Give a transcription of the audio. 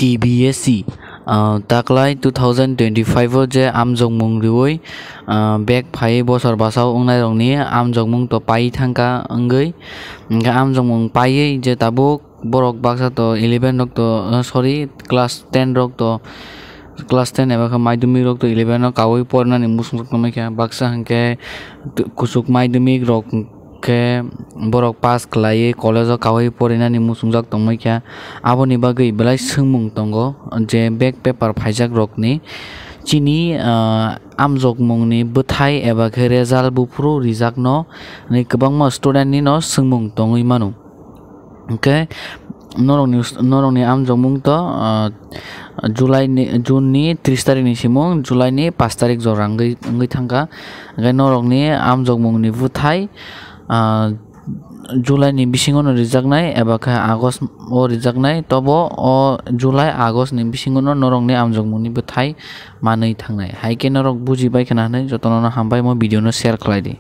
TBSC taklai 2025 je amjongmung rioi bek phai bosor basao ongnai rokni amjongmung to pai thangka ongoi hingke amjongmung pai je tabuk borok baksa to 11 rok to sorry class 10 rok to class 10 eba maidumik rok to 11 no kawai pornani musung tongmaikha baksa hingke kusuk maidumik rok ke borok pass khlai college o kawai porinani musungjak tongmaikha aboni bagui belai songmung tongo je back paper phaijak rokni chini amjokmungni bwthai eba khe result bufru rijakno ni kwbangma student ni no songmung tongoi mano hingke norokni amjokmung to June ni 30 tarik ni simung July ni 5 tarik jora ongoi thangka hingke norokni amjokmungni bwthai July ni bisingo no rijaknai eba khe August o rijaknai tobo o July August ni bisingo no norokni amjokmungni bwthai manui thangnai haike norok bujibai khana hinui jotono no hambai mo video no share khlai di।